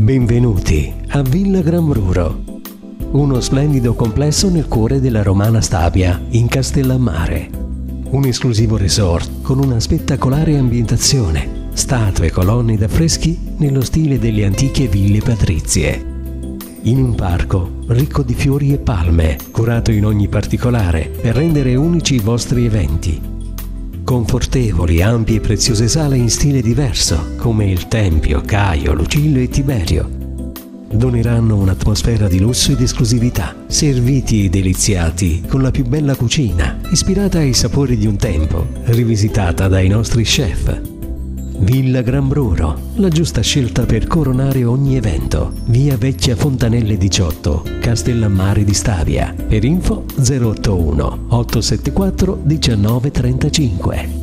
Benvenuti a Villa Grambruro, uno splendido complesso nel cuore della romana Stabia, in Castellammare. Un esclusivo resort con una spettacolare ambientazione, statue e colonne d'affreschi nello stile delle antiche ville patrizie. In un parco ricco di fiori e palme, curato in ogni particolare per rendere unici i vostri eventi. Confortevoli, ampie e preziose sale in stile diverso, come il Tempio, Caio, Lucilio e Tiberio, doneranno un'atmosfera di lusso ed esclusività, serviti e deliziati con la più bella cucina, ispirata ai sapori di un tempo, rivisitata dai nostri chef. Villa Grambruro, la giusta scelta per coronare ogni evento. Via Vecchia Fontanelle 18, Castellammare di Stabia. Per info 081 874 1935.